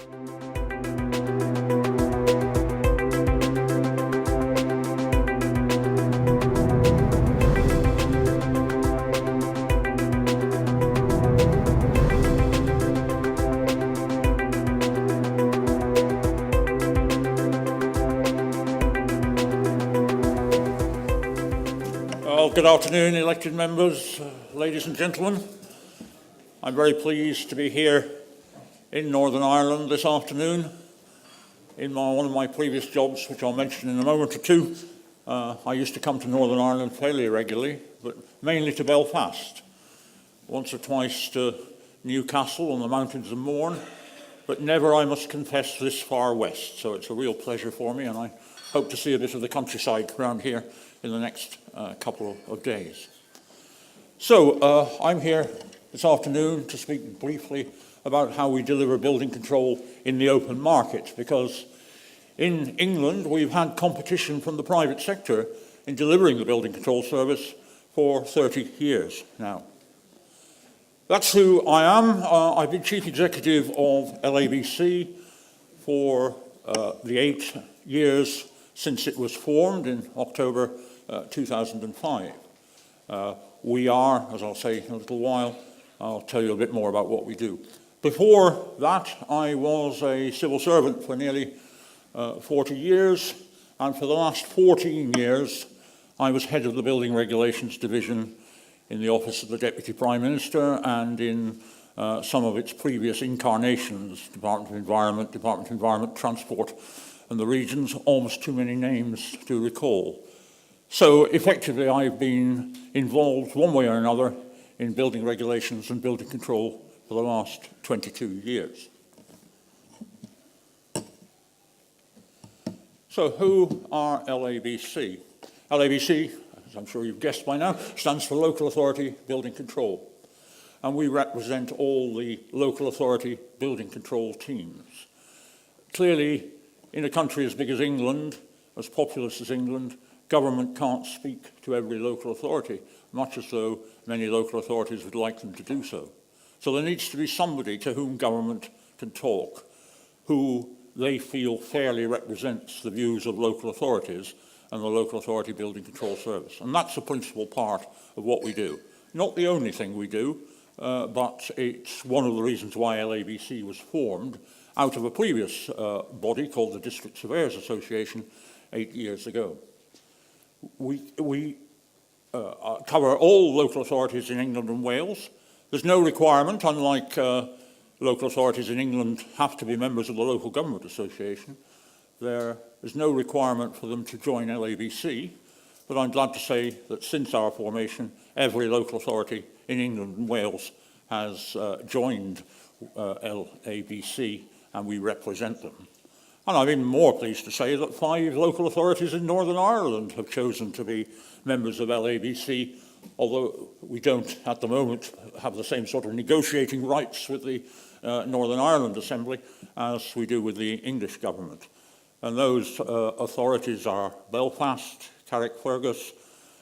Well, good afternoon, elected members, ladies and gentlemen. I'm very pleased to be here in Northern Ireland this afternoon. In one of my previous jobs, which I'll mention in a moment or two, I used to come to Northern Ireland fairly regularly, but mainly to Belfast. Once or twice to Newcastle on the mountains of Mourne, but never, I must confess, this far west. So it's a real pleasure for me, and I hope to see a bit of the countryside around here in the next couple of days. So I'm here this afternoon to speak briefly about how we deliver building control in the open market, because in England we've had competition from the private sector in delivering the building control service for 30 years now. That's who I am. I've been Chief Executive of LABC for the 8 years since it was formed in October 2005. We are, as I'll say in a little while, I'll tell you a bit more about what we do. Before that, I was a civil servant for nearly 40 years, and for the last 14 years, I was head of the Building Regulations Division in the Office of the Deputy Prime Minister and in some of its previous incarnations, Department of Environment, Transport, and the regions, almost too many names to recall. So effectively, I've been involved one way or another in building regulations and building control for the last 22 years. So who are LABC? LABC, as I'm sure you've guessed by now, stands for Local Authority Building Control. And we represent all the local authority building control teams. Clearly, in a country as big as England, as populous as England, government can't speak to every local authority, much as though many local authorities would like them to do so. So there needs to be somebody to whom government can talk, who they feel fairly represents the views of local authorities and the local authority building control service. And that's a principal part of what we do. Not the only thing we do, but it's one of the reasons why LABC was formed out of a previous body called the District Surveyors Association 8 years ago. We cover all local authorities in England and Wales. There's no requirement, unlike local authorities in England have to be members of the Local Government Association. There is no requirement for them to join LABC, but I'm glad to say that since our formation, every local authority in England and Wales has joined LABC, and we represent them. And I'm even more pleased to say that 5 local authorities in Northern Ireland have chosen to be members of LABC, although we don't at the moment have the same sort of negotiating rights with the Northern Ireland Assembly as we do with the English government. And those authorities are Belfast, Carrickfergus,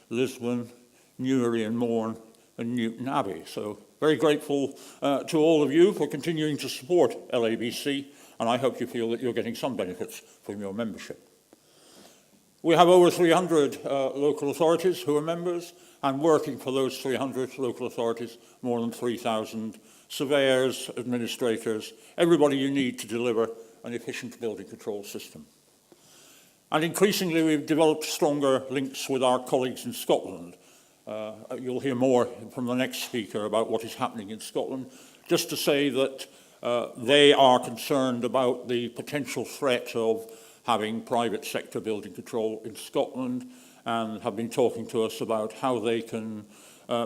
Lisbon, Newry and Mourne, and Newton Abbey. So very grateful to all of you for continuing to support LABC, and I hope you feel that you're getting some benefits from your membership. We have over 300 local authorities who are members, and working for those 300 local authorities, more than 3,000 surveyors, administrators, everybody you need to deliver an efficient building control system. And increasingly, we've developed stronger links with our colleagues in Scotland. You'll hear more from the next speaker about what is happening in Scotland. Just to say that they are concerned about the potential threat of having private sector building control in Scotland, and have been talking to us about how they can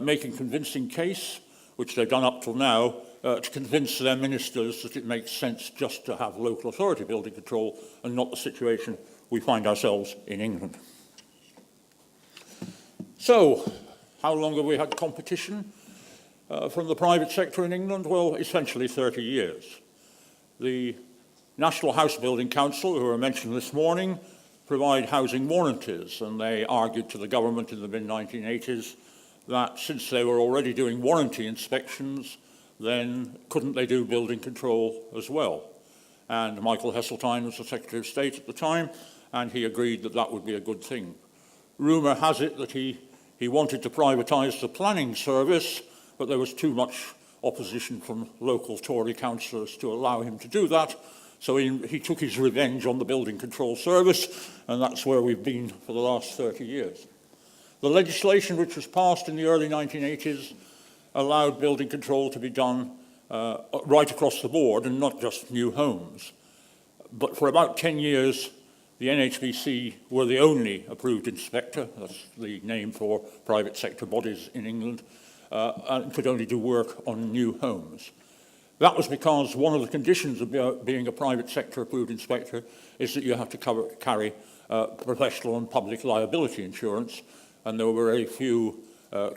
make a convincing case, which they've done up till now, to convince their ministers that it makes sense just to have local authority building control and not the situation we find ourselves in England. So, how long have we had competition from the private sector in England? Well, essentially 30 years. The National House Building Council, who were mentioned this morning, provide housing warranties, and they argued to the government in the mid-1980s that since they were already doing warranty inspections, then couldn't they do building control as well? and Michael Heseltine was the Secretary of State at the time, and he agreed that that would be a good thing. Rumour has it that he wanted to privatise the planning service, but there was too much opposition from local Tory councillors to allow him to do that, so he took his revenge on the Building Control Service, and that's where we've been for the last 30 years. The legislation which was passed in the early 1980s allowed building control to be done right across the board, and not just new homes. But for about 10 years, the NHBC were the only approved inspector, that's the name for private sector bodies in England, and could only do work on new homes. That was because one of the conditions of being a private sector approved inspector is that you have to carry professional and public liability insurance, and there were very few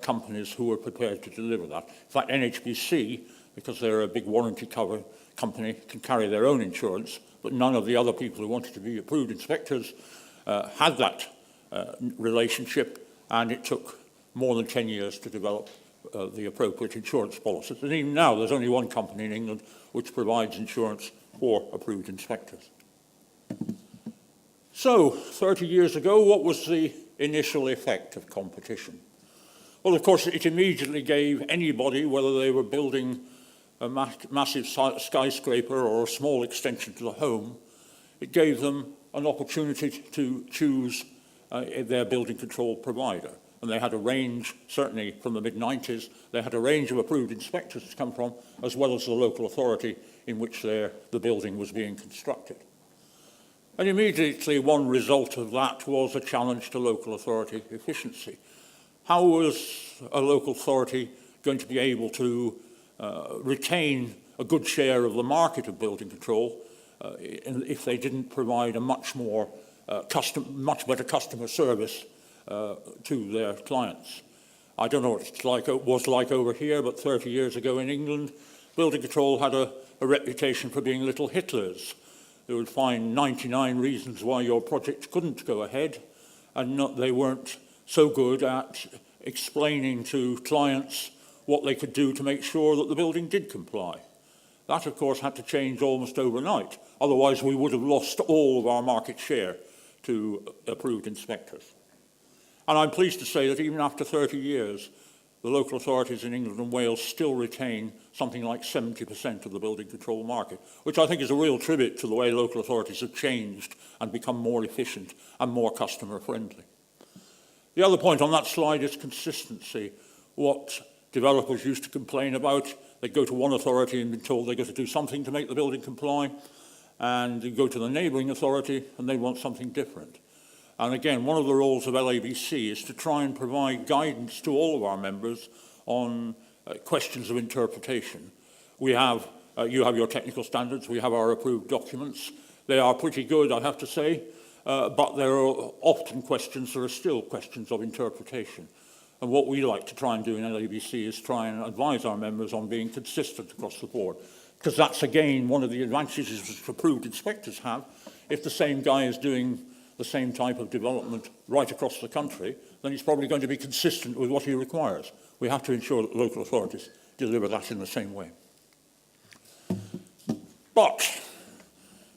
companies who were prepared to deliver that. In fact, NHBC, because they're a big warranty cover company, can carry their own insurance, but none of the other people who wanted to be approved inspectors had that relationship, and it took more than 10 years to develop the appropriate insurance policies. And even now, there's only one company in England which provides insurance for approved inspectors. So, 30 years ago, what was the initial effect of competition? Well, of course, it immediately gave anybody, whether they were building a massive skyscraper or a small extension to the home, it gave them an opportunity to choose their building control provider. And they had a range, certainly from the mid-90s, they had a range of approved inspectors to come from, as well as the local authority in which the building was being constructed. And immediately one result of that was a challenge to local authority efficiency. How was a local authority going to be able to retain a good share of the market of building control if they didn't provide a much better customer service to their clients? I don't know what it was like over here, but 30 years ago in England, building control had a reputation for being little Hitlers. They would find 99 reasons why your project couldn't go ahead, and they weren't so good at explaining to clients what they could do to make sure that the building did comply. That, of course, had to change almost overnight. Otherwise, we would have lost all of our market share to approved inspectors. And I'm pleased to say that even after 30 years, the local authorities in England and Wales still retain something like 70% of the building control market, which I think is a real tribute to the way local authorities have changed and become more efficient and more customer friendly. The other point on that slide is consistency. What developers used to complain about, they'd go to one authority and be told they've got to do something to make the building comply, and you go to the neighbouring authority and they want something different. And again, one of the roles of LABC is to try and provide guidance to all of our members on questions of interpretation. You have your technical standards, we have our approved documents. They are pretty good, I have to say, but there are often questions, there are still questions of interpretation. And what we like to try and do in LABC is try and advise our members on being consistent across the board. Because that's, again, one of the advantages that approved inspectors have. If the same guy is doing the same type of development right across the country, then he's probably going to be consistent with what he requires. We have to ensure that local authorities deliver that in the same way. But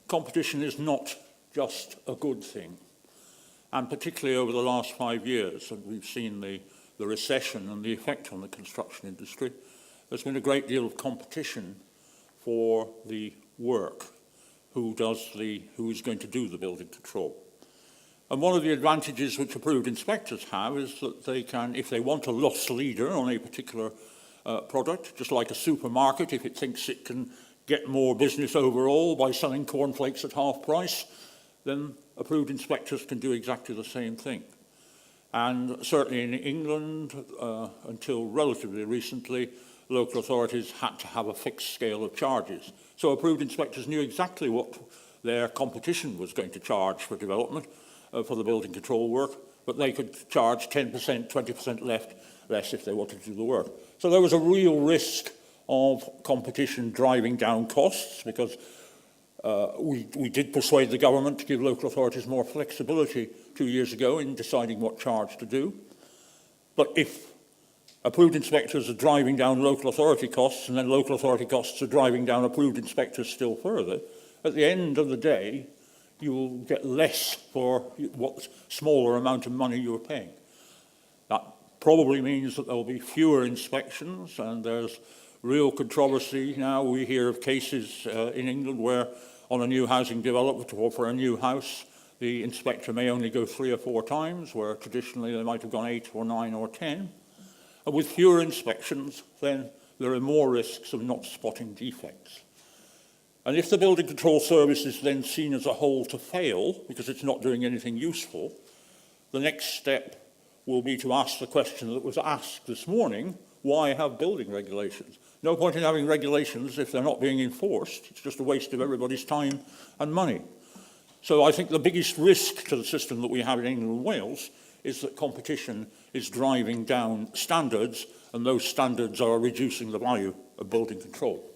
competition is not just a good thing. And particularly over the last 5 years, and we've seen the recession and the effect on the construction industry, there's been a great deal of competition for the work, who is going to do the building control. And one of the advantages which approved inspectors have is that they can, if they want a loss leader on a particular product, just like a supermarket, if it thinks it can get more business overall by selling cornflakes at half price, then approved inspectors can do exactly the same thing. And certainly in England, until relatively recently, local authorities had to have a fixed scale of charges. So approved inspectors knew exactly what their competition was going to charge for development, for the building control work, but they could charge 10%, 20% less if they wanted to do the work. So there was a real risk of competition driving down costs, because we did persuade the government to give local authorities more flexibility 2 years ago in deciding what charge to do. But if approved inspectors are driving down local authority costs, and then local authority costs are driving down approved inspectors still further, at the end of the day, you will get less for what smaller amount of money you're paying. That probably means that there will be fewer inspections, and there's real controversy now. We hear of cases in England where on a new housing development or for a new house, the inspector may only go 3 or 4 times, where traditionally they might have gone 8 or 9 or 10. And with fewer inspections, then there are more risks of not spotting defects. And if the building control service is then seen as a whole to fail, because it's not doing anything useful, the next step will be to ask the question that was asked this morning: why have building regulations? No point in having regulations if they're not being enforced. It's just a waste of everybody's time and money. So I think the biggest risk to the system that we have in England and Wales is that competition is driving down standards, and those standards are reducing the value of building control.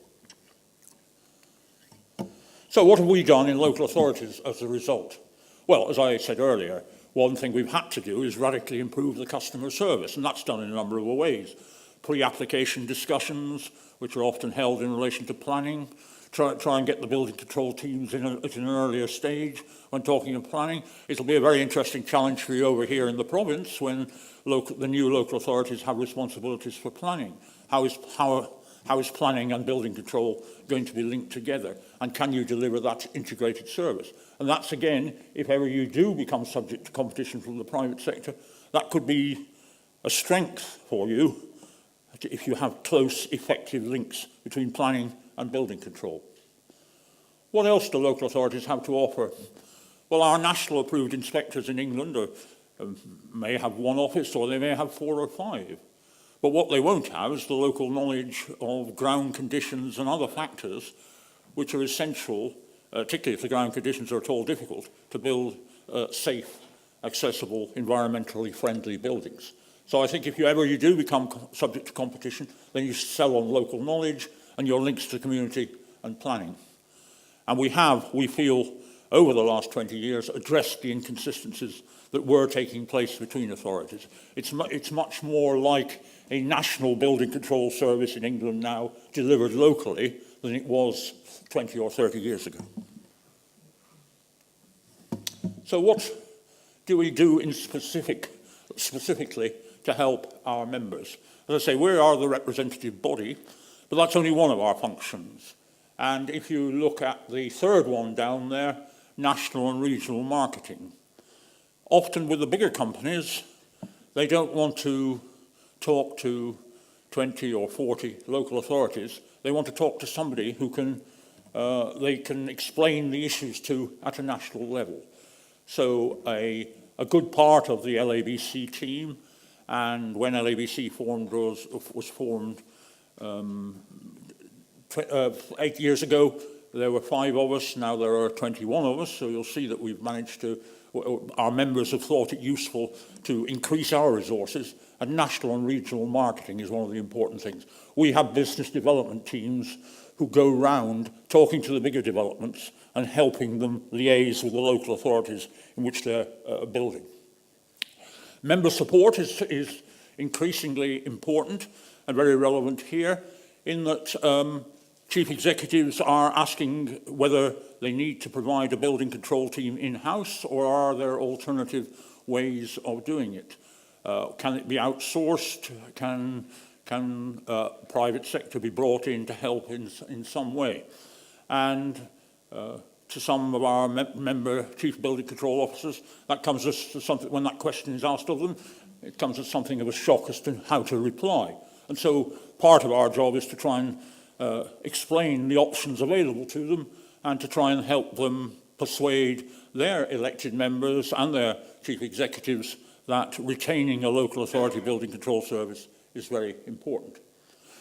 So what have we done in local authorities as a result? Well, as I said earlier, one thing we've had to do is radically improve the customer service, and that's done in a number of ways. Pre-application discussions, which are often held in relation to planning, try and get the building control teams at an earlier stage when talking of planning. It'll be a very interesting challenge for you over here in the province when the new local authorities have responsibilities for planning. How is planning and building control going to be linked together? And can you deliver that integrated service? And that's, again, if ever you do become subject to competition from the private sector, that could be a strength for you if you have close, effective links between planning and building control. What else do local authorities have to offer? Well, our national approved inspectors in England may have 1 office, or they may have 4 or 5. But what they won't have is the local knowledge of ground conditions and other factors which are essential, particularly if the ground conditions are at all difficult, to build safe, accessible, environmentally friendly buildings. So I think if you do become subject to competition, then you sell on local knowledge and your links to community and planning. And we feel, over the last 20 years, addressed the inconsistencies that were taking place between authorities. It's much more like a national building control service in England now, delivered locally, than it was 20 or 30 years ago. So what do we do in specifically to help our members? As I say, we are the representative body, but that's only one of our functions. And if you look at the third one down there, national and regional marketing, often with the bigger companies, they don't want to talk to 20 or 40 local authorities. They want to talk to somebody who they can explain the issues to at a national level. So a good part of the LABC team, and when LABC was formed 8 years ago, there were 5 of us. Now there are 21 of us. So you'll see that we've managed to, our members have thought it useful to increase our resources, and national and regional marketing is one of the important things. We have business development teams who go round talking to the bigger developments and helping them liaise with the local authorities in which they're building. Member support is increasingly important and very relevant here, in that chief executives are asking whether they need to provide a building control team in-house, or are there alternative ways of doing it? Can it be outsourced? Can private sector be brought in to help in some way? And to some of our member chief building control officers, that comes as something, when that question is asked of them, it comes as something of a shock as to how to reply. And so part of our job is to try and explain the options available to them, and to try and help them persuade their elected members and their chief executives that retaining a local authority building control service is very important.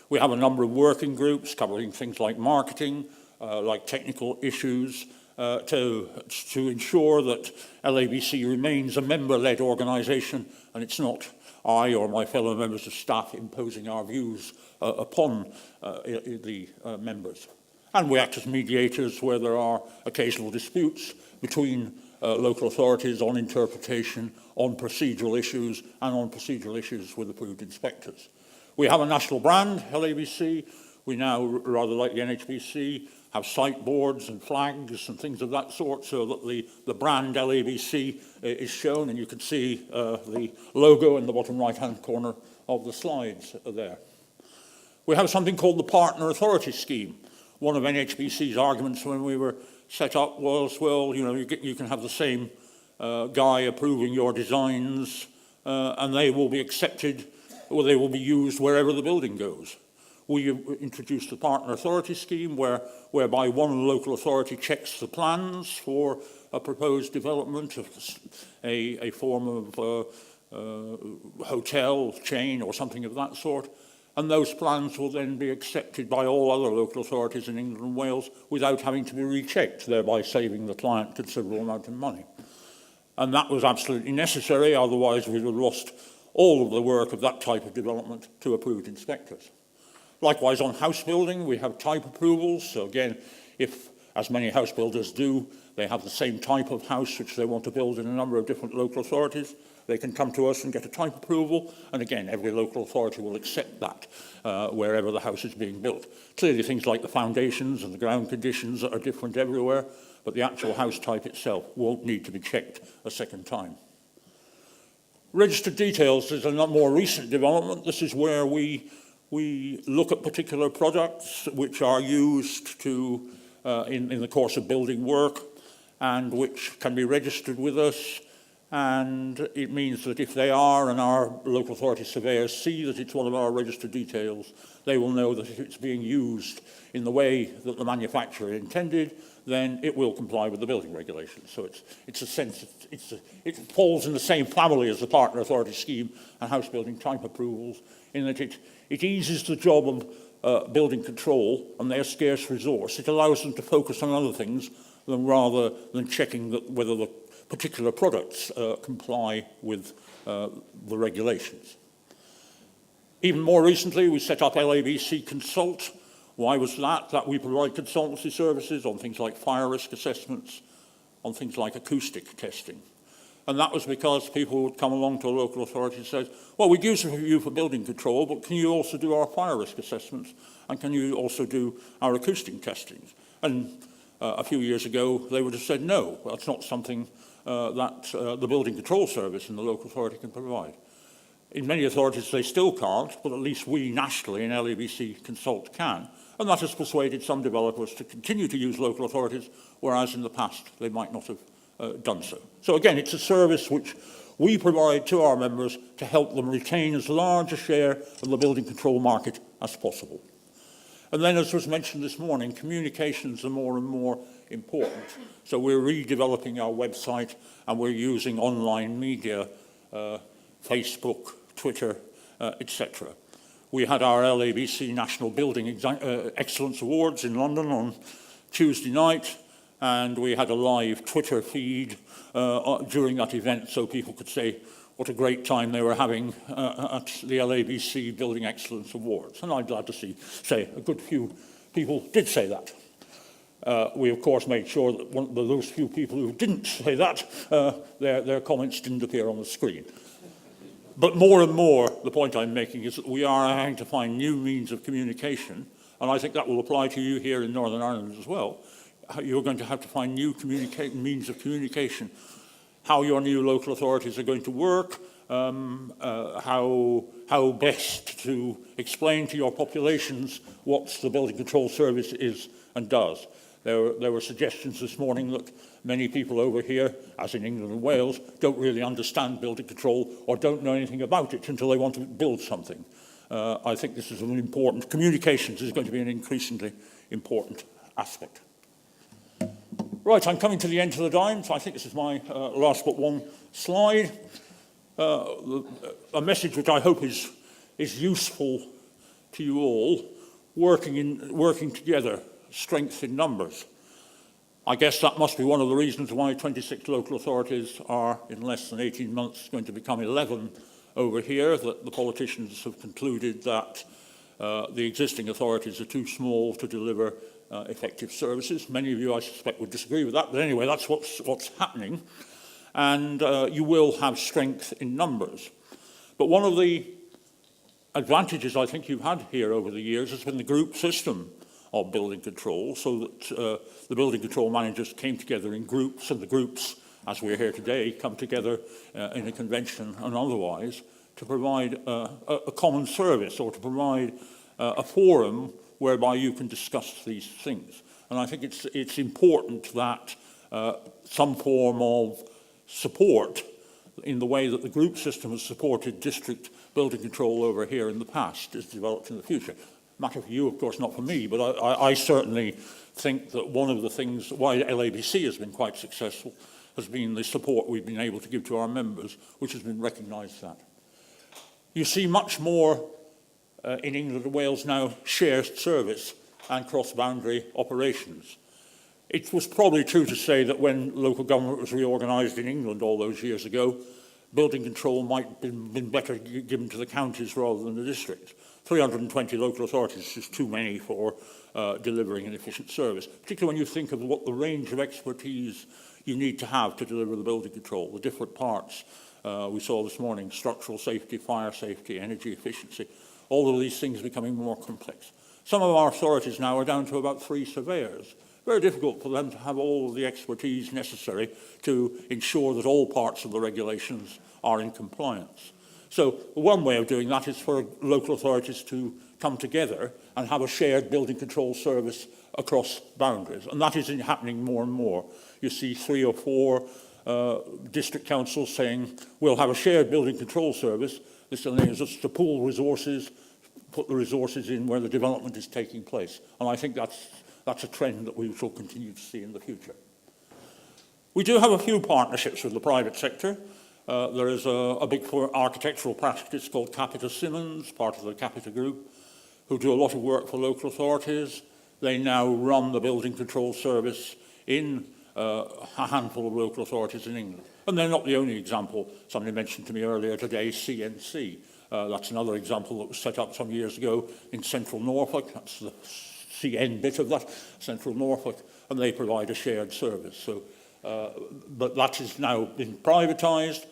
We have a number of working groups covering things like marketing, like technical issues, to ensure that LABC remains a member-led organisation, and it's not I or my fellow members of staff imposing our views upon the members. And we act as mediators where there are occasional disputes between local authorities on interpretation, on procedural issues, and on procedural issues with approved inspectors. We have a national brand, LABC. We now, rather like the NHBC, have signboards and flags and things of that sort so that the brand LABC is shown, and you can see the logo in the bottom right-hand corner of the slides there. We have something called the Partner Authority Scheme. One of NHBC's arguments when we were set up was, well, you know, you can have the same guy approving your designs and they will be accepted, or they will be used wherever the building goes. We introduced the Partner Authority Scheme whereby one local authority checks the plans for a proposed development of a form of hotel chain or something of that sort, and those plans will then be accepted by all other local authorities in England and Wales without having to be rechecked, thereby saving the client a considerable amount of money. And that was absolutely necessary, otherwise we would have lost all of the work of that type of development to approved inspectors. Likewise, on house building, we have type approvals. So again, if, as many house builders do, they have the same type of house which they want to build in a number of different local authorities, they can come to us and get a type approval, and again, every local authority will accept that wherever the house is being built. Clearly, things like the foundations and the ground conditions are different everywhere, but the actual house type itself won't need to be checked a second time. Registered details is a more recent development. This is where we look at particular products which are used to, in the course of building work, and which can be registered with us. And it means that if they are, and our local authority surveyors see that it's one of our registered details, they will know that if it's being used in the way that the manufacturer intended, then it will comply with the building regulations. So it falls in the same family as the Partner Authority Scheme and house building type approvals, in that it eases the job of building control and their scarce resource. It allows them to focus on other things rather than checking whether the particular products comply with the regulations. Even more recently, we set up LABC Consult. Why was that? That we provide consultancy services on things like fire risk assessments, on things like acoustic testing. And that was because people would come along to a local authority and say, well, we'd use you for building control, but can you also do our fire risk assessments? And can you also do our acoustic testings? And a few years ago, they would have said, no, that's not something that the building control service in the local authority can provide. In many authorities, they still can't, but at least we nationally in LABC Consult can. And that has persuaded some developers to continue to use local authorities, whereas in the past they might not have done so. So again, it's a service which we provide to our members to help them retain as large a share of the building control market as possible. And then, as was mentioned this morning, communications are more and more important. So we're redeveloping our website and we're using online media, Facebook, Twitter, etc. We had our LABC National Building Excellence Awards in London on Tuesday night, and we had a live Twitter feed during that event so people could say what a great time they were having at the LABC Building Excellence Awards. And I'm glad to say a good few people did say that. We, of course, made sure that those few people who didn't say that, their comments didn't appear on the screen. But more and more, the point I'm making is that we are having to find new means of communication, and I think that will apply to you here in Northern Ireland as well. You're going to have to find new means of communication, how your new local authorities are going to work, how best to explain to your populations what the building control service is and does. There were suggestions this morning that many people over here, as in England and Wales, don't really understand building control or don't know anything about it until they want to build something. I think this is an important, communications is going to be an increasingly important aspect. Right, I'm coming to the end of the dime, so I think this is my last but one slide. A message which I hope is useful to you all, working together, strength in numbers. I guess that must be one of the reasons why 26 local authorities are, in less than 18 months, going to become 11 over here, that the politicians have concluded that the existing authorities are too small to deliver effective services. Many of you, I suspect, would disagree with that, but anyway, that's what's happening. And you will have strength in numbers. But one of the advantages I think you've had here over the years has been the group system. of building control, so that the building control managers came together in groups, and the groups, as we're here today, come together in a convention and otherwise to provide a common service, or to provide a forum whereby you can discuss these things. And I think it's important that some form of support in the way that the group system has supported district building control over here in the past is developed in the future. Matter for you, of course, not for me, but I certainly think that one of the things why LABC has been quite successful has been the support we've been able to give to our members, which has been recognised that. You see much more in England and Wales now shared service and cross-boundary operations. It was probably true to say that when local government was reorganised in England all those years ago, building control might have been better given to the counties rather than the districts. 320 local authorities is too many for delivering an efficient service, particularly when you think of what the range of expertise you need to have to deliver the building control, the different parts. We saw this morning, structural safety, fire safety, energy efficiency, all of these things becoming more complex. Some of our authorities now are down to about 3 surveyors. Very difficult for them to have all of the expertise necessary to ensure that all parts of the regulations are in compliance. So one way of doing that is for local authorities to come together and have a shared building control service across boundaries. And that is happening more and more. You see 3 or 4 district councils saying, we'll have a shared building control service. This enables us to pool resources, put the resources in where the development is taking place. And I think that's a trend that we shall continue to see in the future. We do have a few partnerships with the private sector. There is a big architectural practice called Capita Simmons, part of the Capita Group, who do a lot of work for local authorities. They now run the building control service in a handful of local authorities in England. And they're not the only example. Somebody mentioned to me earlier today, CNC. That's another example that was set up some years ago in central Norfolk. That's the CN bit of that, central Norfolk, and they provide a shared service. So, but that has now been privatised,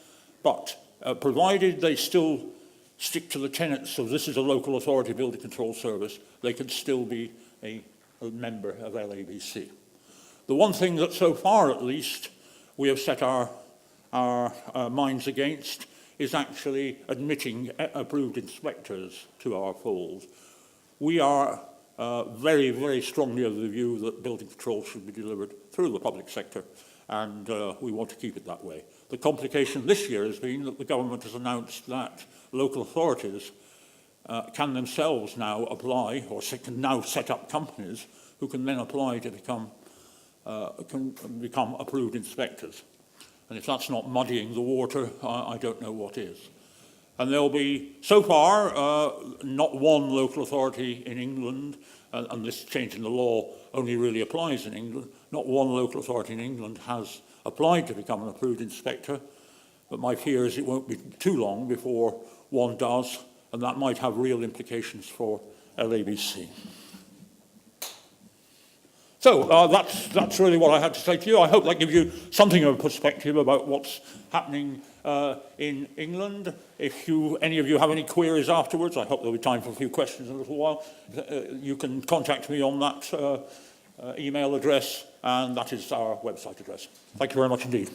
but provided they still stick to the tenets of this is a local authority building control service, they can still be a member of LABC. The one thing that so far at least we have set our minds against is actually admitting approved inspectors to our fold. We are very, very strongly of the view that building control should be delivered through the public sector, and we want to keep it that way. The complication this year has been that the government has announced that local authorities can themselves now apply, or can now set up companies who can then apply to become approved inspectors. And if that's not muddying the water, I don't know what is. And there'll be, so far, not one local authority in England, and this change in the law only really applies in England, not one local authority in England has applied to become an approved inspector, but my fear is it won't be too long before one does, and that might have real implications for LABC. So that's really what I had to say to you. I hope that gives you something of a perspective about what's happening in England. If any of you have any queries afterwards, I hope there'll be time for a few questions in a little while. You can contact me on that email address, and that is our website address. Thank you very much indeed.